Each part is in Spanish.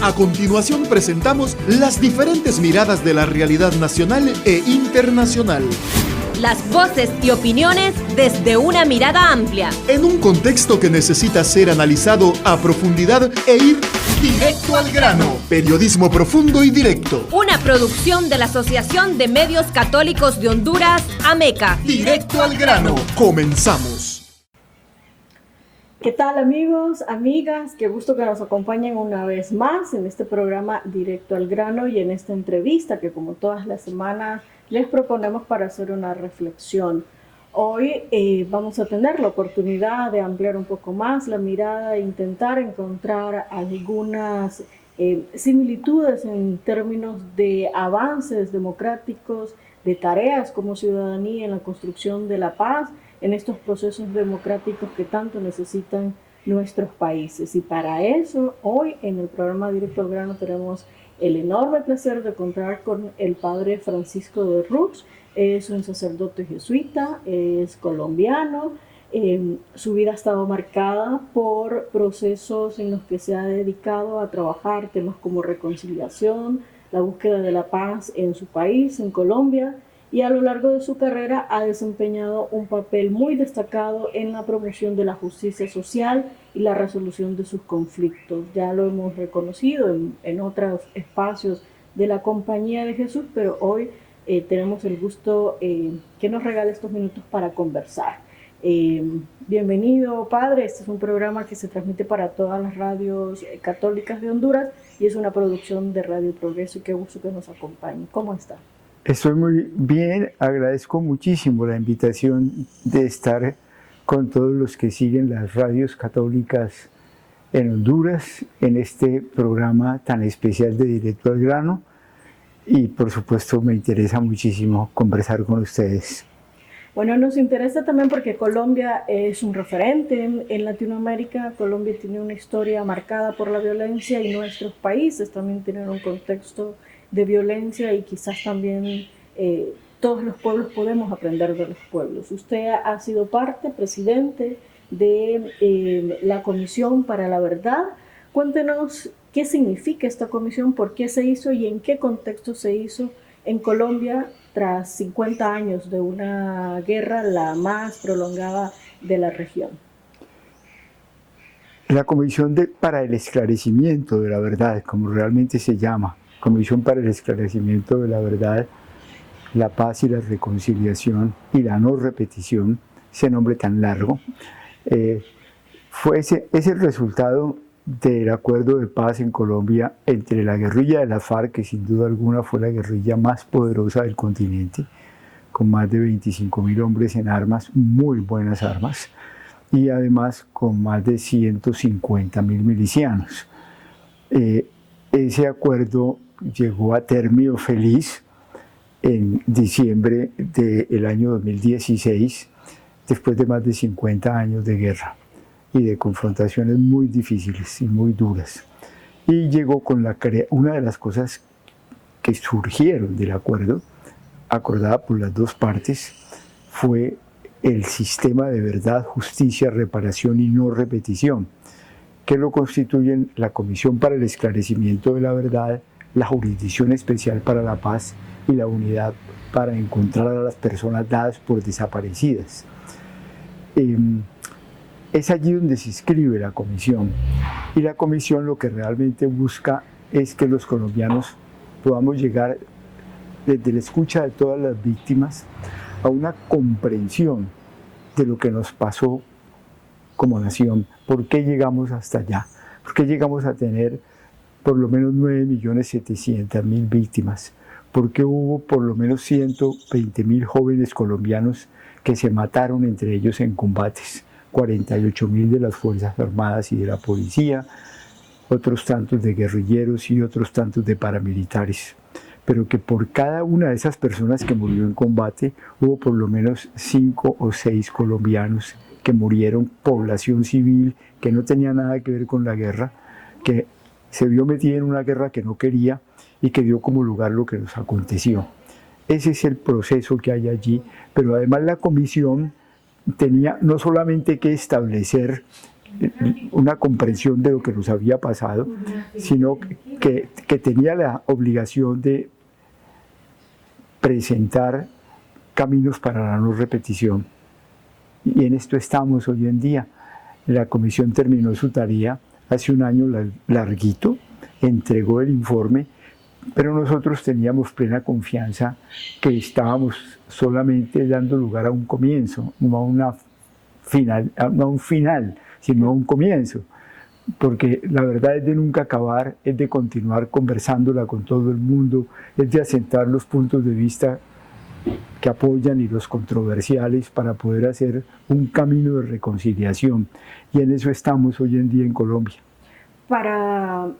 A continuación presentamos las diferentes miradas de la realidad nacional e internacional. Las voces y opiniones desde una mirada amplia. En un contexto que necesita ser analizado a profundidad e ir directo al grano. Periodismo profundo y directo. Una producción de la Asociación de Medios Católicos de Honduras, AMECA. Directo al grano. Comenzamos. ¿Qué tal, amigos, amigas? Qué gusto que nos acompañen una vez más en este programa Directo al grano y en esta entrevista que, como todas las semanas, les proponemos para hacer una reflexión. Hoy vamos a tener la oportunidad de ampliar un poco más la mirada e intentar encontrar algunas similitudes en términos de avances democráticos, de tareas como ciudadanía en la construcción de la paz, en estos procesos democráticos que tanto necesitan nuestros países. Y para eso, hoy en el programa Directo al Grano tenemos el enorme placer de contar con el padre Francisco de Rux. Es un sacerdote jesuita, es colombiano. Su vida ha estado marcada por procesos en los que se ha dedicado a trabajar temas como reconciliación, la búsqueda de la paz en su país, en Colombia, y a lo largo de su carrera ha desempeñado un papel muy destacado en la promoción de la justicia social y la resolución de sus conflictos. Ya lo hemos reconocido en otros espacios de la Compañía de Jesús, pero hoy tenemos el gusto que nos regale estos minutos para conversar. Bienvenido, padre. Este es un programa que se transmite para todas las radios católicas de Honduras y es una producción de Radio Progreso, y qué gusto que nos acompañe. ¿Cómo está? Estoy muy bien, agradezco muchísimo la invitación de estar con todos los que siguen las radios católicas en Honduras en este programa tan especial de Directo al Grano, y por supuesto me interesa muchísimo conversar con ustedes. Bueno, nos interesa también porque Colombia es un referente en Latinoamérica. Colombia tiene una historia marcada por la violencia y nuestros países también tienen un contexto de violencia, y quizás también todos los pueblos podemos aprender de los pueblos. Usted ha sido presidente de la Comisión para la Verdad. Cuéntenos qué significa esta comisión, por qué se hizo y en qué contexto se hizo en Colombia tras 50 años de una guerra, la más prolongada de la región. La Comisión para el Esclarecimiento de la Verdad, como realmente se llama, Comisión para el Esclarecimiento de la Verdad, la Paz y la Reconciliación y la No Repetición, ese nombre tan largo, es el resultado del acuerdo de paz en Colombia entre la guerrilla de la FARC, que sin duda alguna fue la guerrilla más poderosa del continente, con más de 25.000 hombres en armas, muy buenas armas, y además con más de 150.000 milicianos. Ese acuerdo llegó a término feliz en diciembre del año 2016, después de más de 50 años de guerra y de confrontaciones muy difíciles y muy duras. Y llegó con una de las cosas que surgieron del acuerdo, acordada por las dos partes, fue el sistema de verdad, justicia, reparación y no repetición, que lo constituyen la Comisión para el Esclarecimiento de la Verdad, la Jurisdicción Especial para la Paz y la Unidad para encontrar a las personas dadas por desaparecidas. Es allí donde se inscribe la comisión, y la comisión lo que realmente busca es que los colombianos podamos llegar, desde la escucha de todas las víctimas, a una comprensión de lo que nos pasó como nación, por qué llegamos hasta allá, por qué llegamos a tener por lo menos 9.700.000 víctimas, por qué hubo por lo menos 120.000 jóvenes colombianos que se mataron entre ellos en combates, 48.000 de las Fuerzas Armadas y de la policía, otros tantos de guerrilleros y otros tantos de paramilitares, pero que por cada una de esas personas que murió en combate hubo por lo menos 5 o 6 colombianos que murieron, población civil que no tenía nada que ver con la guerra, que se vio metida en una guerra que no quería y que dio como lugar lo que nos aconteció. Ese es el proceso que hay allí, pero además la comisión tenía no solamente que establecer una comprensión de lo que nos había pasado, sino que tenía la obligación de presentar caminos para la no repetición. Y en esto estamos hoy en día. La comisión terminó su tarea hace un año larguito, entregó el informe, pero nosotros teníamos plena confianza que estábamos solamente dando lugar a un comienzo, no a un final, sino a un comienzo. Porque la verdad es de nunca acabar, es de continuar conversándola con todo el mundo, es de asentar los puntos de vista que apoyan y los controversiales para poder hacer un camino de reconciliación. Y en eso estamos hoy en día en Colombia. Para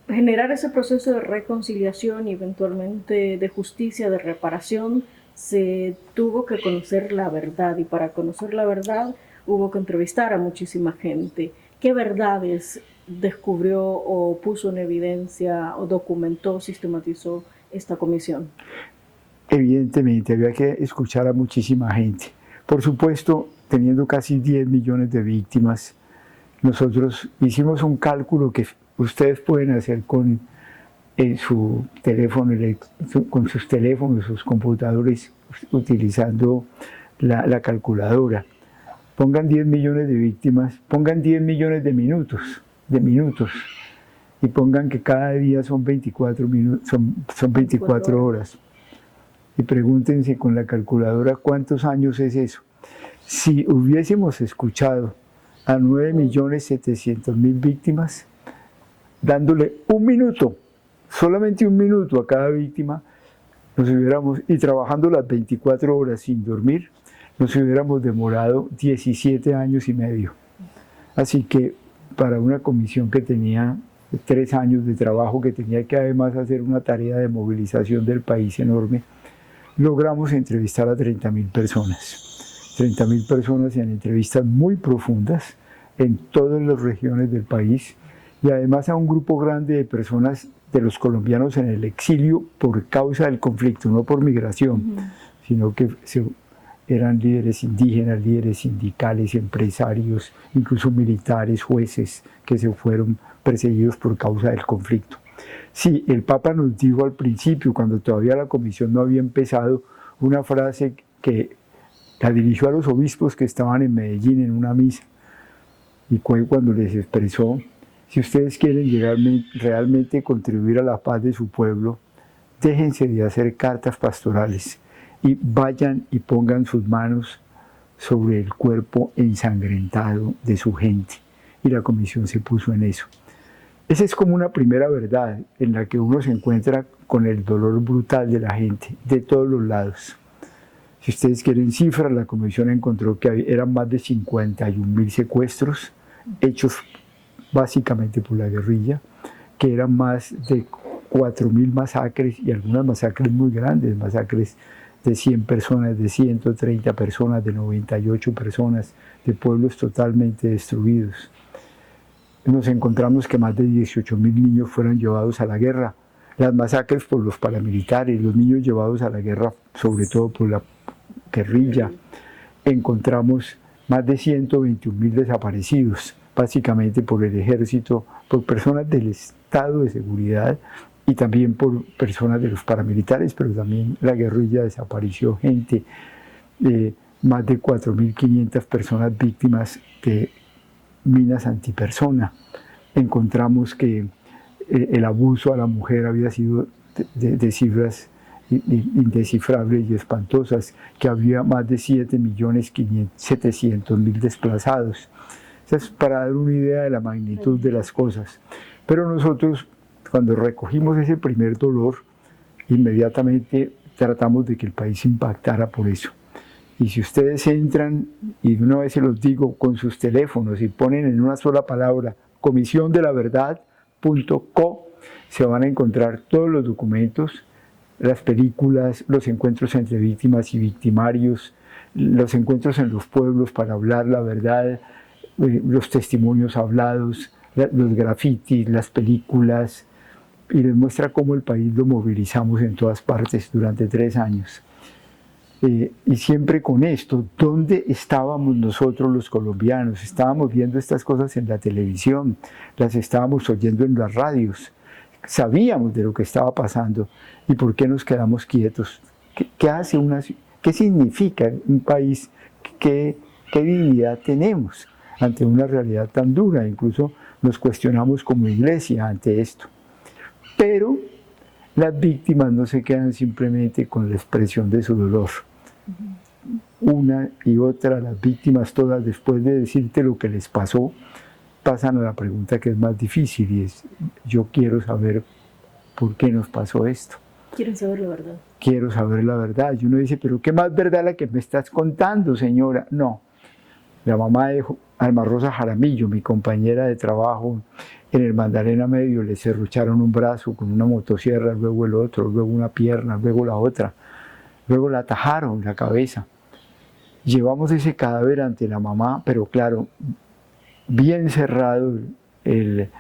generar ese proceso de reconciliación y eventualmente de justicia, de reparación, se tuvo que conocer la verdad, y para conocer la verdad hubo que entrevistar a muchísima gente. ¿Qué verdades descubrió o puso en evidencia o documentó, sistematizó esta comisión? Evidentemente, había que escuchar a muchísima gente. Por supuesto, teniendo casi 10 millones de víctimas, nosotros hicimos un cálculo que ustedes pueden hacer con su teléfono, con sus teléfonos, sus computadores, utilizando la calculadora. Pongan 10 millones de víctimas, pongan 10 millones de minutos, y pongan que cada día son 24 horas. Y pregúntense con la calculadora cuántos años es eso. Si hubiésemos escuchado a 9.700.000 víctimas, dándole un minuto, solamente un minuto a cada víctima, y trabajando las 24 horas sin dormir, nos hubiéramos demorado 17 años y medio. Así que para una comisión que tenía 3 años de trabajo, que tenía que además hacer una tarea de movilización del país enorme, logramos entrevistar a 30.000 personas. 30.000 personas en entrevistas muy profundas en todas las regiones del país, y además a un grupo grande de personas, de los colombianos en el exilio por causa del conflicto, no por migración, sino que eran líderes indígenas, líderes sindicales, empresarios, incluso militares, jueces, que se fueron perseguidos por causa del conflicto. Sí, el Papa nos dijo al principio, cuando todavía la comisión no había empezado, una frase que la dirigió a los obispos que estaban en Medellín en una misa, y fue cuando les expresó: si ustedes quieren realmente contribuir a la paz de su pueblo, déjense de hacer cartas pastorales y vayan y pongan sus manos sobre el cuerpo ensangrentado de su gente. Y la comisión se puso en eso. Esa es como una primera verdad en la que uno se encuentra con el dolor brutal de la gente, de todos los lados. Si ustedes quieren cifras, la comisión encontró que eran más de 51.000 secuestros hechos básicamente por la guerrilla, que eran más de 4.000 masacres, y algunas masacres muy grandes, masacres de 100 personas, de 130 personas, de 98 personas, de pueblos totalmente destruidos. Nos encontramos que más de 18.000 niños fueron llevados a la guerra. Las masacres por los paramilitares, los niños llevados a la guerra, sobre todo por la guerrilla. Encontramos más de 121.000 desaparecidos, básicamente por el ejército, por personas del Estado de Seguridad y también por personas de los paramilitares, pero también la guerrilla desapareció gente, más de 4.500 personas víctimas de minas antipersona. Encontramos que el abuso a la mujer había sido de cifras indescifrables y espantosas, que había más de 7.700.000 desplazados. Eso es para dar una idea de la magnitud de las cosas. Pero nosotros, cuando recogimos ese primer dolor, inmediatamente tratamos de que el país impactara por eso. Y si ustedes entran, y una vez se los digo, con sus teléfonos y ponen en una sola palabra comisiondelaverdad.co, se van a encontrar todos los documentos, las películas, los encuentros entre víctimas y victimarios, los encuentros en los pueblos para hablar la verdad, los testimonios hablados, los grafitis, las películas, y les muestra cómo el país lo movilizamos en todas partes durante 3 años. Y siempre con esto, ¿dónde estábamos nosotros los colombianos? Estábamos viendo estas cosas en la televisión, las estábamos oyendo en las radios, sabíamos de lo que estaba pasando, ¿y por qué nos quedamos quietos? ¿Qué significa un país? ¿Qué dignidad tenemos ante una realidad tan dura? Incluso nos cuestionamos como iglesia ante esto. Pero las víctimas no se quedan simplemente con la expresión de su dolor. Una y otra, las víctimas todas, después de decirte lo que les pasó, pasan a la pregunta que es más difícil, y es: yo quiero saber por qué nos pasó esto. Quiero saber la verdad. Quiero saber la verdad. Y uno dice: pero ¿qué más verdad la que me estás contando, señora? No. La mamá de Alma Rosa Jaramillo, mi compañera de trabajo en el Magdalena Medio, le serrucharon un brazo con una motosierra, luego el otro, luego una pierna, luego la otra. Luego la atajaron la cabeza. Llevamos ese cadáver ante la mamá, pero claro, bien cerrado el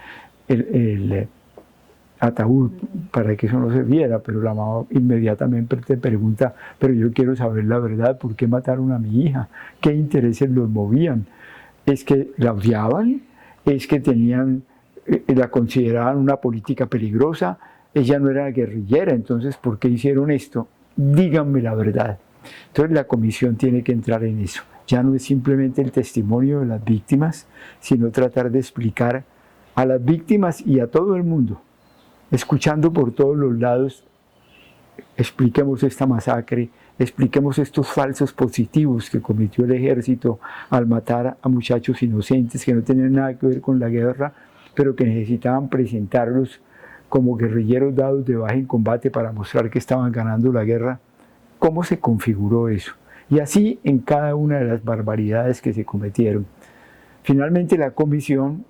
ataúd para que eso no se viera, pero la mamá inmediatamente te pregunta: pero yo quiero saber la verdad, ¿por qué mataron a mi hija? ¿Qué intereses los movían? ¿Es que la odiaban? ¿Es que la consideraban una política peligrosa? Ella no era guerrillera, entonces ¿por qué hicieron esto? Díganme la verdad. Entonces la comisión tiene que entrar en eso. Ya no es simplemente el testimonio de las víctimas, sino tratar de explicar a las víctimas y a todo el mundo, escuchando por todos los lados: expliquemos esta masacre, expliquemos estos falsos positivos que cometió el ejército al matar a muchachos inocentes que no tenían nada que ver con la guerra, pero que necesitaban presentarlos como guerrilleros dados de baja en combate para mostrar que estaban ganando la guerra. ¿Cómo se configuró eso? Y así en cada una de las barbaridades que se cometieron. Finalmente la comisión,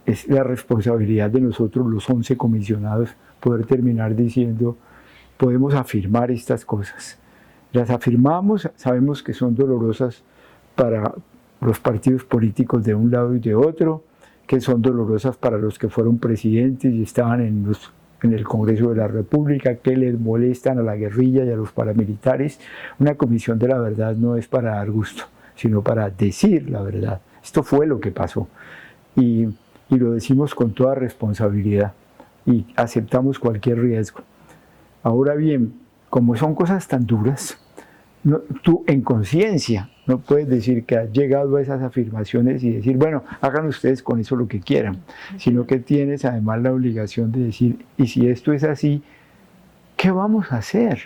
es la responsabilidad de nosotros los 11 comisionados poder terminar diciendo: podemos afirmar estas cosas. Las afirmamos, sabemos que son dolorosas para los partidos políticos de un lado y de otro, que son dolorosas para los que fueron presidentes y estaban en el Congreso de la República, que les molestan a la guerrilla y a los paramilitares. Una comisión de la verdad no es para dar gusto, sino para decir la verdad. Esto fue lo que pasó. Y lo decimos con toda responsabilidad y aceptamos cualquier riesgo. Ahora bien, como son cosas tan duras, tú en conciencia no puedes decir que has llegado a esas afirmaciones y decir: bueno, hagan ustedes con eso lo que quieran, sino que tienes además la obligación de decir: y si esto es así, ¿qué vamos a hacer?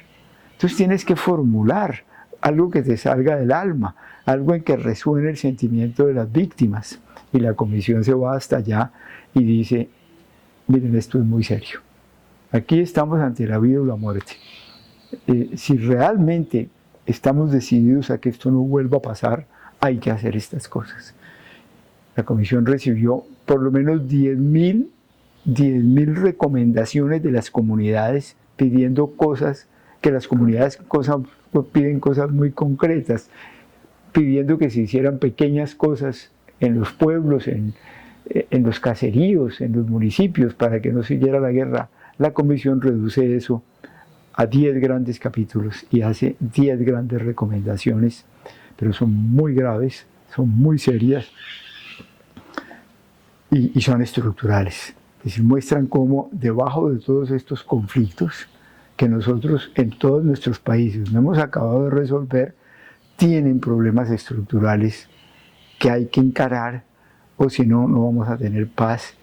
Entonces tienes que formular algo que te salga del alma, algo en que resuene el sentimiento de las víctimas. Y la comisión se va hasta allá y dice: miren, esto es muy serio. Aquí estamos ante la vida o la muerte. Si realmente estamos decididos a que esto no vuelva a pasar, hay que hacer estas cosas. La comisión recibió por lo menos 10.000 recomendaciones de las comunidades pidiendo cosas, que las comunidades piden cosas muy concretas, pidiendo que se hicieran pequeñas cosas en los pueblos, en los caseríos, en los municipios, para que no siguiera la guerra. La comisión reduce eso a 10 grandes capítulos y hace 10 grandes recomendaciones, pero son muy graves, son muy serias y son estructurales. Es decir, muestran cómo debajo de todos estos conflictos que nosotros en todos nuestros países no hemos acabado de resolver, tienen problemas estructurales que hay que encarar, o si no, no vamos a tener paz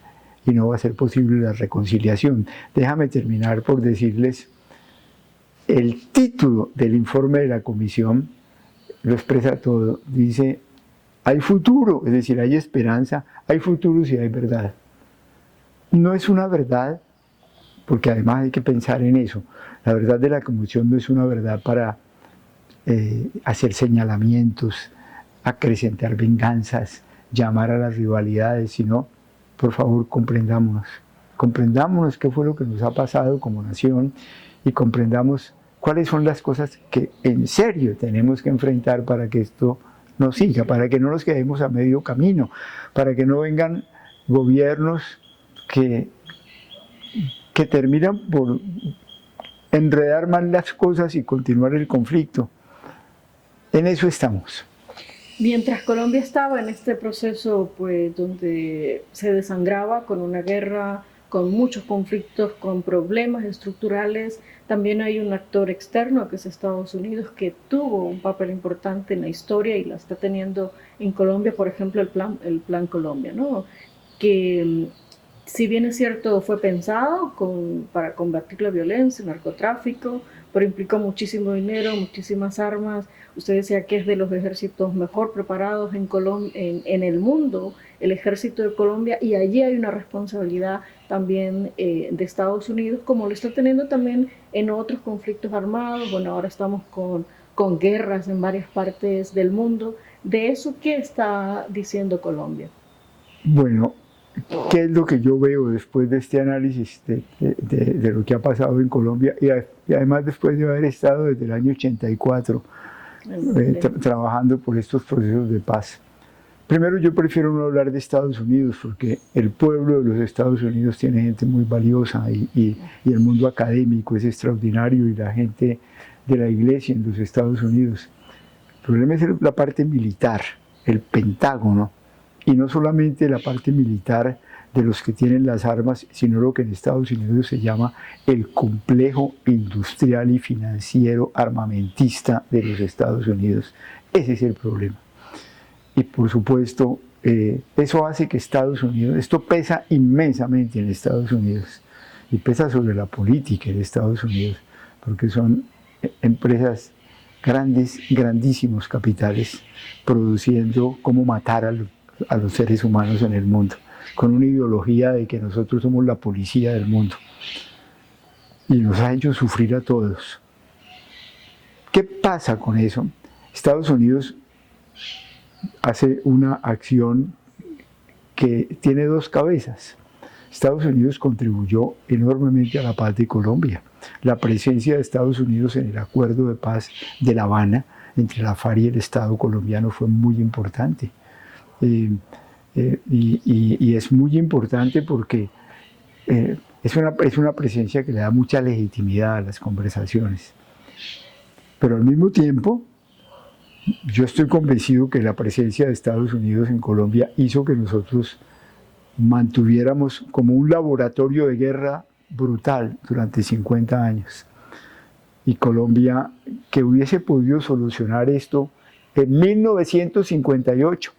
y no va a ser posible la reconciliación. Déjame terminar por decirles: el título del informe de la comisión lo expresa todo. Dice: hay futuro, es decir, hay esperanza, hay futuro si hay verdad. No es una verdad, porque además hay que pensar en eso. La verdad de la comisión no es una verdad para hacer señalamientos, acrecentar venganzas, llamar a las rivalidades, sino, por favor, comprendámonos qué fue lo que nos ha pasado como nación y comprendamos cuáles son las cosas que en serio tenemos que enfrentar para que esto no siga, para que no nos quedemos a medio camino, para que no vengan gobiernos que terminan por enredar más las cosas y continuar el conflicto. En eso estamos. Mientras Colombia estaba en este proceso, pues, donde se desangraba con una guerra, con muchos conflictos, con problemas estructurales, también hay un actor externo que es Estados Unidos, que tuvo un papel importante en la historia y la está teniendo en Colombia, por ejemplo, el Plan Colombia, ¿no? Que si bien es cierto, fue pensado para combatir la violencia, el narcotráfico, pero implicó muchísimo dinero, muchísimas armas. Usted decía que es de los ejércitos mejor preparados en el mundo, el ejército de Colombia, y allí hay una responsabilidad también de Estados Unidos, como lo está teniendo también en otros conflictos armados. Bueno, ahora estamos con guerras en varias partes del mundo. ¿De eso qué está diciendo Colombia? Bueno, ¿qué es lo que yo veo después de este análisis de lo que ha pasado en Colombia y además después de haber estado desde el año 84 trabajando por estos procesos de paz? Primero, yo prefiero no hablar de Estados Unidos porque el pueblo de los Estados Unidos tiene gente muy valiosa y el mundo académico es extraordinario y la gente de la iglesia en los Estados Unidos. El problema es la parte militar, el Pentágono. Y no solamente la parte militar de los que tienen las armas, sino lo que en Estados Unidos se llama el complejo industrial y financiero armamentista de los Estados Unidos. Ese es el problema. Y por supuesto, eso hace que Estados Unidos, esto pesa inmensamente en Estados Unidos, y pesa sobre la política de Estados Unidos, porque son empresas grandes, grandísimos capitales, produciendo cómo matar a los seres humanos en el mundo, con una ideología de que nosotros somos la policía del mundo. Y nos ha hecho sufrir a todos. ¿Qué pasa con eso? Estados Unidos hace una acción que tiene dos cabezas. Estados Unidos contribuyó enormemente a la paz de Colombia. La presencia de Estados Unidos en el acuerdo de paz de La Habana entre la FARC y el Estado colombiano fue muy importante. Y es muy importante porque es una presencia que le da mucha legitimidad a las conversaciones. Pero al mismo tiempo, yo estoy convencido que la presencia de Estados Unidos en Colombia hizo que nosotros mantuviéramos como un laboratorio de guerra brutal durante 50 años. Y Colombia, que hubiese podido solucionar esto en 1958,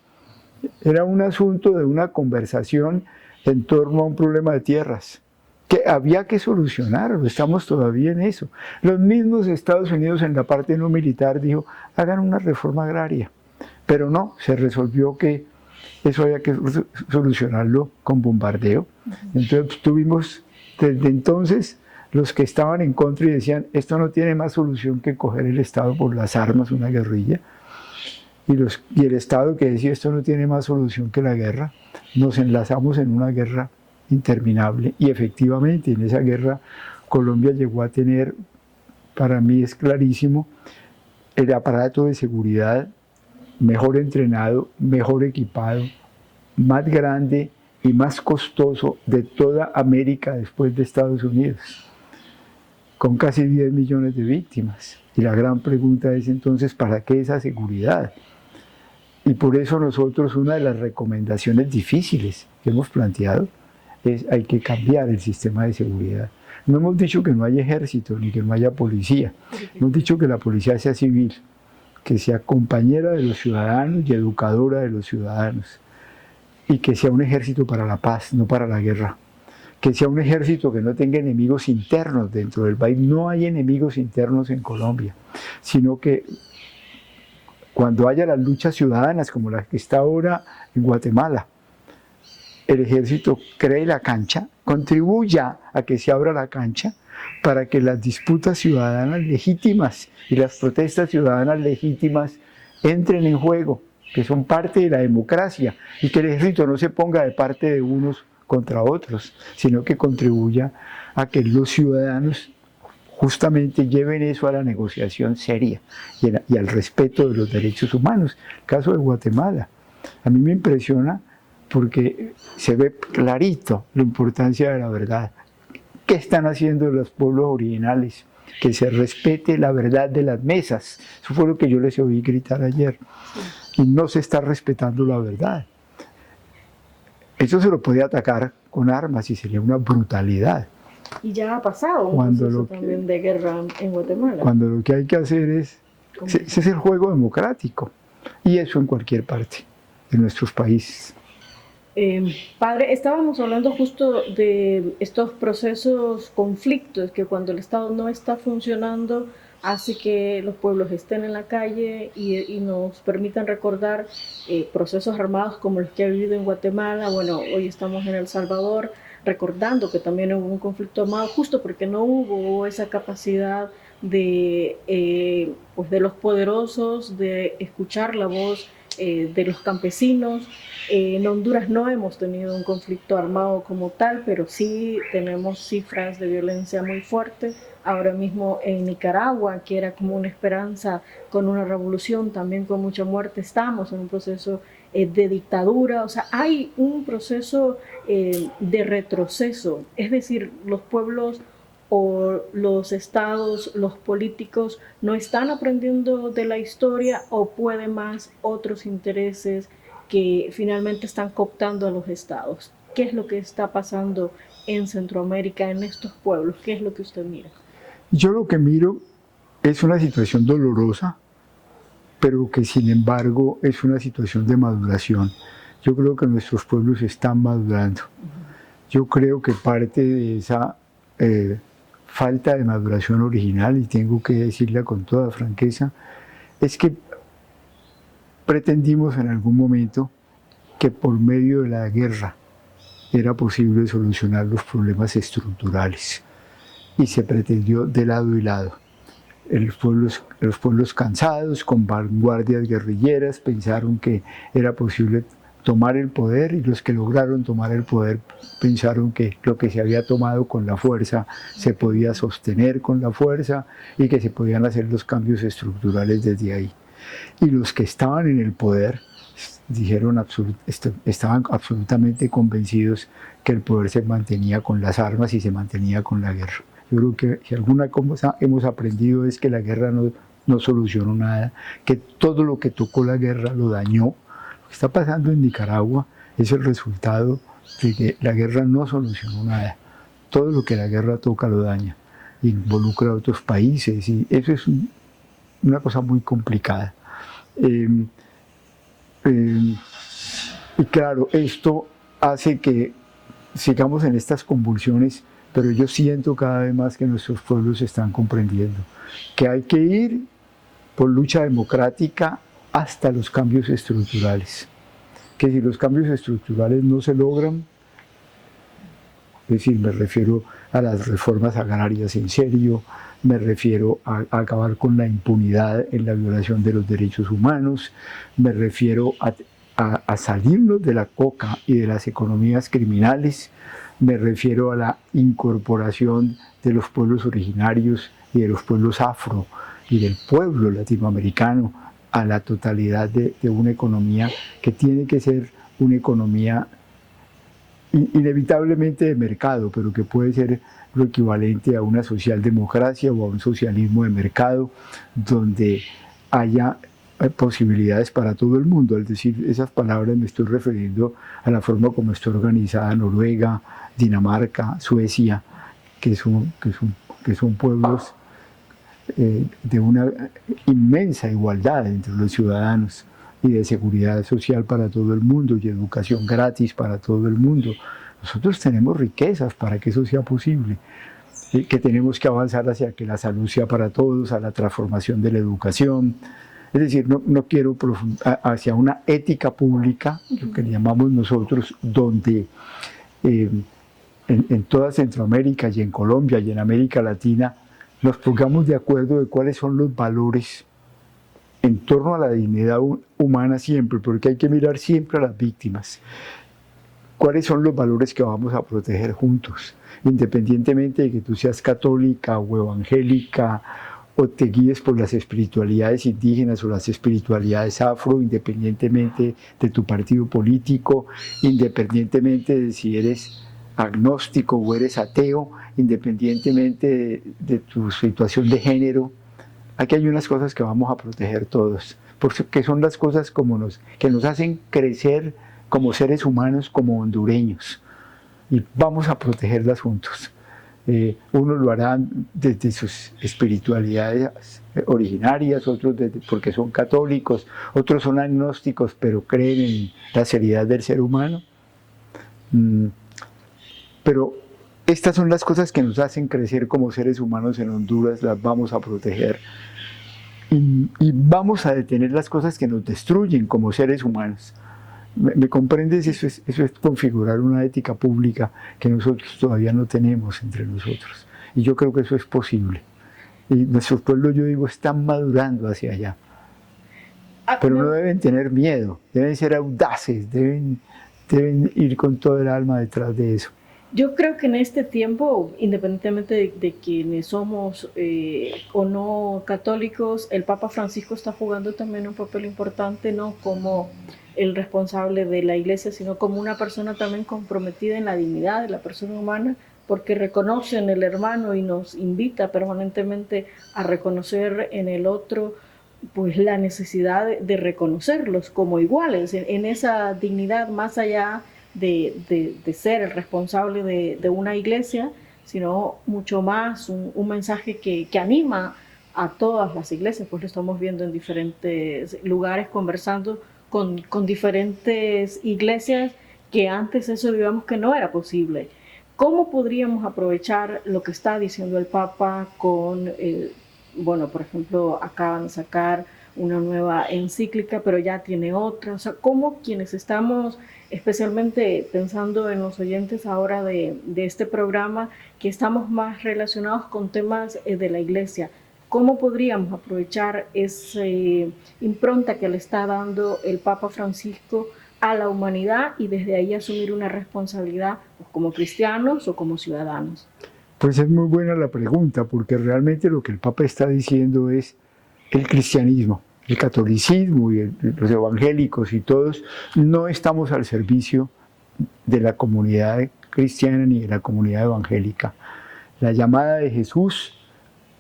era un asunto de una conversación en torno a un problema de tierras que había que solucionar, estamos todavía en eso. Los mismos Estados Unidos en la parte no militar dijo, hagan una reforma agraria, pero no, se resolvió que eso había que solucionarlo con bombardeo. Entonces tuvimos desde entonces los que estaban en contra y decían, esto no tiene más solución que coger el Estado por las armas, una guerrilla, y el Estado que decía, esto no tiene más solución que la guerra. Nos enlazamos en una guerra interminable y efectivamente en esa guerra Colombia llegó a tener, para mí es clarísimo, el aparato de seguridad mejor entrenado, mejor equipado, más grande y más costoso de toda América después de Estados Unidos, con casi 10 millones de víctimas. Y la gran pregunta es entonces, ¿para qué esa seguridad? Y por eso nosotros, una de las recomendaciones difíciles que hemos planteado es hay que cambiar el sistema de seguridad. No hemos dicho que no haya ejército ni que no haya policía. Hemos dicho que la policía sea civil, que sea compañera de los ciudadanos y educadora de los ciudadanos. Y que sea un ejército para la paz, no para la guerra. Que sea un ejército que no tenga enemigos internos dentro del país. No hay enemigos internos en Colombia, sino que cuando haya las luchas ciudadanas como la que está ahora en Guatemala, el ejército cree la cancha, contribuya a que se abra la cancha para que las disputas ciudadanas legítimas y las protestas ciudadanas legítimas entren en juego, que son parte de la democracia, y que el ejército no se ponga de parte de unos contra otros, sino que contribuya a que los ciudadanos justamente lleven eso a la negociación seria y al respeto de los derechos humanos. El caso de Guatemala, a mí me impresiona porque se ve clarito la importancia de la verdad. ¿Qué están haciendo los pueblos originales que se respete la verdad de las mesas. Eso fue lo que yo les oí gritar ayer. Y no se está respetando la verdad. Eso se lo puede atacar con armas y sería una brutalidad. Y ya ha pasado un proceso también de guerra en Guatemala. Cuando lo que hay que hacer es... Ese es el juego democrático. Y eso en cualquier parte de nuestros países. Padre, estábamos hablando justo de estos procesos, conflictos, que cuando el Estado no está funcionando hace que los pueblos estén en la calle y nos permitan recordar procesos armados como los que ha vivido en Guatemala. Bueno, hoy estamos en El Salvador recordando que también hubo un conflicto armado justo porque no hubo esa capacidad de los poderosos de escuchar la voz de los campesinos. En Honduras no hemos tenido un conflicto armado como tal, pero sí tenemos cifras de violencia muy fuertes. Ahora mismo en Nicaragua, que era como una esperanza con una revolución, también con mucha muerte, estamos en un proceso de dictadura. O sea, hay un proceso de retroceso. Es decir, los pueblos o los estados, los políticos no están aprendiendo de la historia, o puede más otros intereses que finalmente están cooptando a los estados. ¿Qué es lo que está pasando en Centroamérica, en estos pueblos? ¿Qué es lo que usted mira? Yo lo que miro es una situación dolorosa, pero que sin embargo es una situación de maduración. Yo creo que nuestros pueblos están madurando. Yo creo que parte de esa falta de maduración original, y tengo que decirla con toda franqueza, es que pretendimos en algún momento que por medio de la guerra era posible solucionar los problemas estructurales, y se pretendió de lado y lado. Los pueblos cansados, con vanguardias guerrilleras, pensaron que era posible tomar el poder, y los que lograron tomar el poder pensaron que lo que se había tomado con la fuerza se podía sostener con la fuerza y que se podían hacer los cambios estructurales desde ahí. Y los que estaban en el poder estaban absolutamente convencidos que el poder se mantenía con las armas y se mantenía con la guerra. Yo creo que si alguna cosa hemos aprendido es que la guerra no solucionó nada, que todo lo que tocó la guerra lo dañó. Lo que está pasando en Nicaragua es el resultado de que la guerra no solucionó nada. Todo lo que la guerra toca lo daña, involucra a otros países, y eso es una cosa muy complicada. Y claro, esto hace que sigamos en estas convulsiones, pero yo siento cada vez más que nuestros pueblos están comprendiendo que hay que ir por lucha democrática hasta los cambios estructurales. Que si los cambios estructurales no se logran, es decir, me refiero a las reformas agrarias en serio, me refiero a acabar con la impunidad en la violación de los derechos humanos, me refiero a salirnos de la coca y de las economías criminales, me refiero a la incorporación de los pueblos originarios y de los pueblos afro y del pueblo latinoamericano a la totalidad de una economía que tiene que ser una economía inevitablemente de mercado, pero que puede ser lo equivalente a una socialdemocracia o a un socialismo de mercado, donde haya posibilidades para todo el mundo. Al decir esas palabras me estoy refiriendo a la forma como está organizada Noruega, Dinamarca, Suecia, que son pueblos de una inmensa igualdad entre los ciudadanos, y de seguridad social para todo el mundo, y educación gratis para todo el mundo. Nosotros tenemos riquezas para que eso sea posible, que tenemos que avanzar hacia que la salud sea para todos, a la transformación de la educación. Es decir, no quiero hacia una ética pública, lo que llamamos nosotros, donde en toda Centroamérica y en Colombia y en América Latina nos pongamos de acuerdo de cuáles son los valores en torno a la dignidad humana siempre, porque hay que mirar siempre a las víctimas. ¿Cuáles son los valores que vamos a proteger juntos? Independientemente de que tú seas católica o evangélica, o te guíes por las espiritualidades indígenas o las espiritualidades afro, independientemente de tu partido político, independientemente de si eres agnóstico o eres ateo, independientemente de tu situación de género. Aquí hay unas cosas que vamos a proteger todos, porque son las cosas que nos hacen crecer como seres humanos, como hondureños, y vamos a protegerlas juntos. Unos lo harán desde sus espiritualidades originarias, otros porque son católicos, otros son agnósticos pero creen en la seriedad del ser humano. Pero estas son las cosas que nos hacen crecer como seres humanos en Honduras, las vamos a proteger. Y vamos a detener las cosas que nos destruyen como seres humanos. ¿Me comprendes? Eso es configurar una ética pública que nosotros todavía no tenemos entre nosotros. Y yo creo que eso es posible. Y nuestros pueblos, yo digo, están madurando hacia allá. Pero no deben tener miedo, deben ser audaces, deben ir con todo el alma detrás de eso. Yo creo que en este tiempo, independientemente de quienes somos o no católicos, el Papa Francisco está jugando también un papel importante, no como el responsable de la Iglesia, sino como una persona también comprometida en la dignidad de la persona humana, porque reconoce en el hermano y nos invita permanentemente a reconocer en el otro pues la necesidad de reconocerlos como iguales, en esa dignidad más allá de ser el responsable de una iglesia, sino mucho más un mensaje que anima a todas las iglesias, pues lo estamos viendo en diferentes lugares, conversando con diferentes iglesias que antes eso digamos que no era posible. ¿Cómo podríamos aprovechar lo que está diciendo el Papa con, bueno, por ejemplo, acaban de sacar una nueva encíclica, pero ya tiene otra? O sea, ¿cómo quienes estamos especialmente pensando en los oyentes ahora de este programa, que estamos más relacionados con temas de la Iglesia, cómo podríamos aprovechar esa impronta que le está dando el Papa Francisco a la humanidad y desde ahí asumir una responsabilidad pues, como cristianos o como ciudadanos? Pues es muy buena la pregunta, porque realmente lo que el Papa está diciendo es el cristianismo, el catolicismo y los evangélicos y todos no estamos al servicio de la comunidad cristiana ni de la comunidad evangélica. La llamada de Jesús,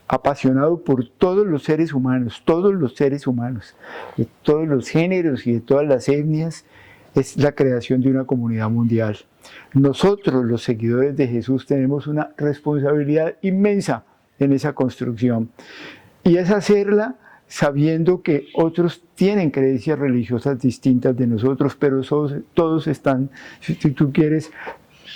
apasionado por todos los seres humanos, de todos los géneros y de todas las etnias, es la creación de una comunidad mundial. Nosotros, los seguidores de Jesús, tenemos una responsabilidad inmensa en esa construcción, y es hacerla sabiendo que otros tienen creencias religiosas distintas de nosotros, pero todos están, si tú quieres,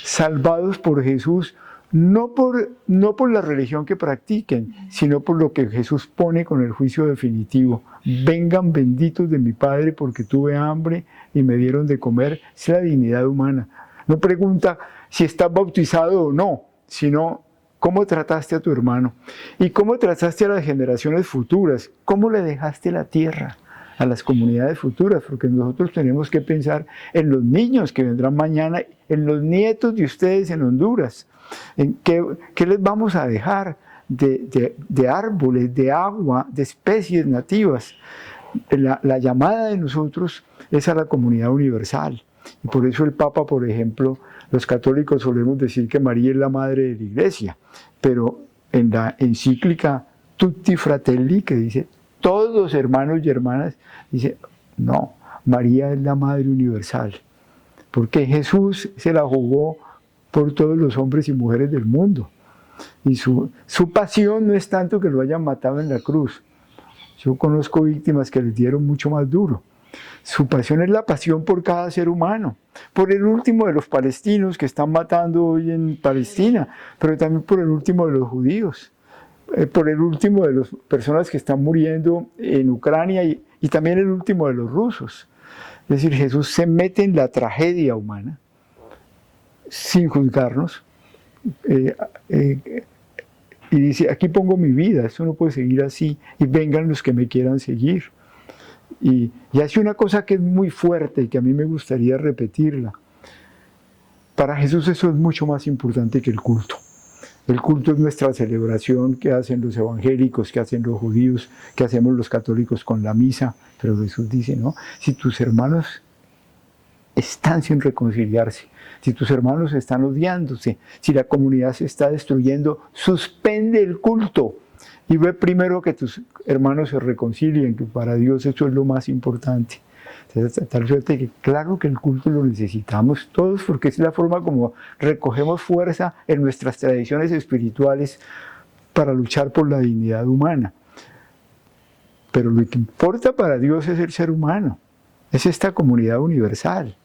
salvados por Jesús, no por la religión que practiquen, sino por lo que Jesús pone con el juicio definitivo. Vengan benditos de mi Padre porque tuve hambre y me dieron de comer. Es la dignidad humana. No pregunta si estás bautizado o no, sino cómo trataste a tu hermano y cómo trataste a las generaciones futuras, cómo le dejaste la tierra a las comunidades futuras, porque nosotros tenemos que pensar en los niños que vendrán mañana, en los nietos de ustedes en Honduras, en qué les vamos a dejar de árboles, de agua, de especies nativas. La llamada de nosotros es a la comunidad universal, y por eso el Papa, por ejemplo, los católicos solemos decir que María es la madre de la Iglesia, pero en la encíclica Tutti Fratelli, que dice todos hermanos y hermanas, dice no, María es la madre universal, porque Jesús se la jugó por todos los hombres y mujeres del mundo, y su pasión no es tanto que lo hayan matado en la cruz. Yo conozco víctimas que les dieron mucho más duro. Su pasión es la pasión por cada ser humano, por el último de los palestinos que están matando hoy en Palestina, pero también por el último de los judíos, por el último de las personas que están muriendo en Ucrania y también el último de los rusos. Es decir, Jesús se mete en la tragedia humana sin juzgarnos y dice, aquí pongo mi vida, esto no puede seguir así y vengan los que me quieran seguir. Y hace una cosa que es muy fuerte y que a mí me gustaría repetirla. Para Jesús eso es mucho más importante que el culto. El culto es nuestra celebración que hacen los evangélicos, que hacen los judíos, que hacemos los católicos con la misa. Pero Jesús dice, no, si tus hermanos están sin reconciliarse, si tus hermanos están odiándose, si la comunidad se está destruyendo, suspende el culto y ve primero que tus hermanos se reconcilien, que para Dios eso es lo más importante. Entonces, tal suerte que claro que el culto lo necesitamos todos, porque es la forma como recogemos fuerza en nuestras tradiciones espirituales para luchar por la dignidad humana. Pero lo que importa para Dios es el ser humano, es esta comunidad universal,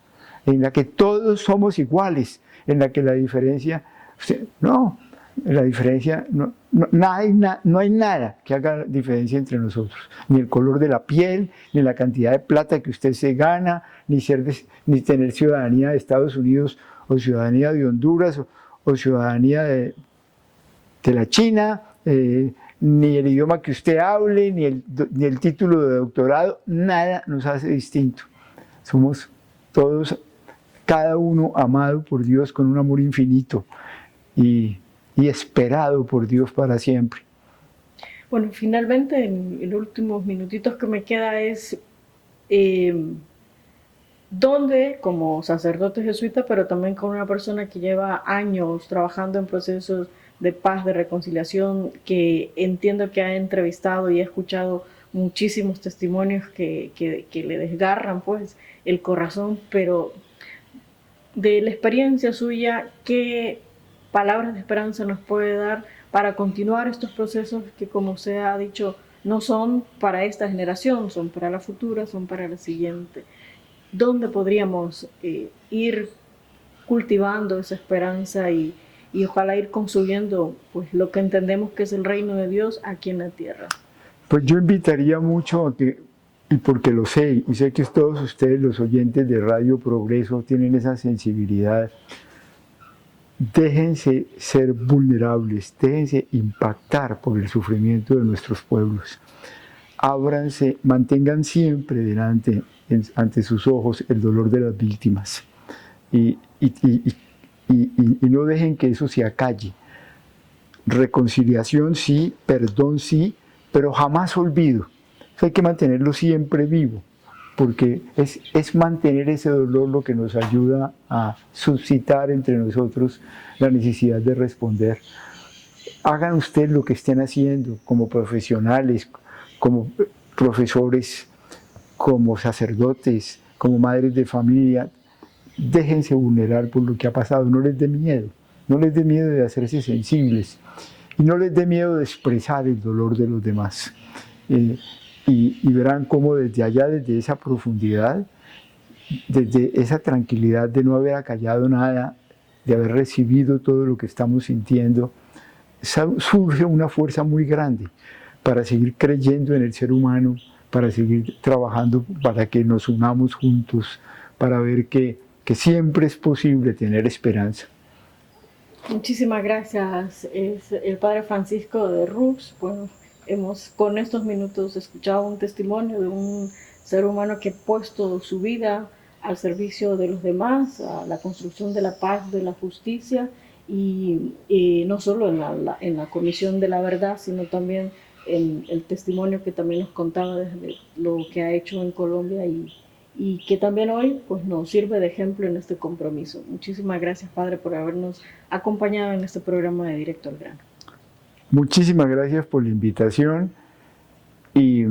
en la que todos somos iguales, en la que la diferencia, no hay nada que haga diferencia entre nosotros, ni el color de la piel, ni la cantidad de plata que usted se gana, ni tener ciudadanía de Estados Unidos o ciudadanía de Honduras o ciudadanía de la China, ni el idioma que usted hable, ni el título de doctorado, nada nos hace distinto. Somos todos, cada uno amado por Dios con un amor infinito y esperado por Dios para siempre. Bueno, finalmente, en los últimos minutitos que me queda es ¿dónde, como sacerdote jesuita, pero también como una persona que lleva años trabajando en procesos de paz, de reconciliación, que entiendo que ha entrevistado y ha escuchado muchísimos testimonios que le desgarran pues el corazón, pero de la experiencia suya, ¿qué palabras de esperanza nos puede dar para continuar estos procesos que, como se ha dicho, no son para esta generación, son para la futura, son para la siguiente? ¿Dónde podríamos ir cultivando esa esperanza y ojalá ir construyendo pues lo que entendemos que es el reino de Dios aquí en la tierra? Pues yo invitaría mucho a que, y porque lo sé, y sé que todos ustedes, los oyentes de Radio Progreso, tienen esa sensibilidad, déjense ser vulnerables, déjense impactar por el sufrimiento de nuestros pueblos. Ábranse, mantengan siempre delante, ante sus ojos, el dolor de las víctimas. Y no dejen que eso se acalle. Reconciliación sí, perdón sí, pero jamás olvido. Eso hay que mantenerlo siempre vivo, porque es mantener ese dolor lo que nos ayuda a suscitar entre nosotros la necesidad de responder. Hagan ustedes lo que estén haciendo como profesionales, como profesores, como sacerdotes, como madres de familia. Déjense vulnerar por lo que ha pasado, no les dé miedo, no les dé miedo de hacerse sensibles y no les dé miedo de expresar el dolor de los demás. Y verán cómo desde allá, desde esa profundidad, desde esa tranquilidad de no haber acallado nada, de haber recibido todo lo que estamos sintiendo, surge una fuerza muy grande para seguir creyendo en el ser humano, para seguir trabajando, para que nos unamos juntos, para ver que siempre es posible tener esperanza. Muchísimas gracias. Es el Padre Francisco de Rux. Bueno, hemos con estos minutos escuchado un testimonio de un ser humano que ha puesto su vida al servicio de los demás, a la construcción de la paz, de la justicia, y no solo en la Comisión de la Verdad, sino también en el testimonio que también nos contaba desde lo que ha hecho en Colombia y que también hoy pues, nos sirve de ejemplo en este compromiso. Muchísimas gracias, Padre, por habernos acompañado en este programa de Directo al Grano. Muchísimas gracias por la invitación y,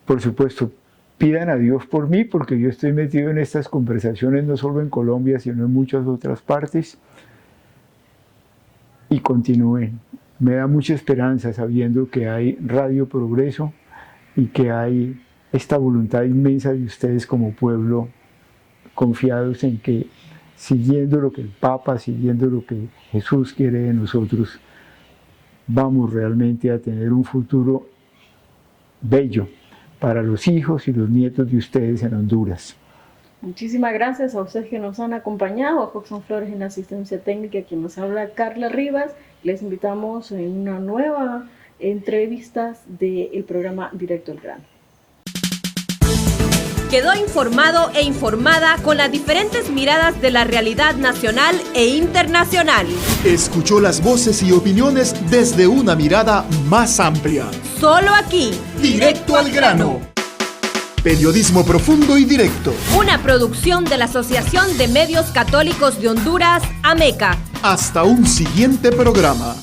por supuesto, pidan a Dios por mí, porque yo estoy metido en estas conversaciones no solo en Colombia, sino en muchas otras partes, y continúen. Me da mucha esperanza sabiendo que hay Radio Progreso y que hay esta voluntad inmensa de ustedes como pueblo, confiados en que, siguiendo lo que el Papa, siguiendo lo que Jesús quiere de nosotros, vamos realmente a tener un futuro bello para los hijos y los nietos de ustedes en Honduras. Muchísimas gracias a ustedes que nos han acompañado, a Foxon Flores en la asistencia técnica, quien nos habla Carla Rivas. Les invitamos en una nueva entrevista del programa Directo al Grano. Quedó informado e informada con las diferentes miradas de la realidad nacional e internacional. Escuchó las voces y opiniones desde una mirada más amplia. Solo aquí, Directo al Grano. Periodismo profundo y directo. Una producción de la Asociación de Medios Católicos de Honduras, AMECA. Hasta un siguiente programa.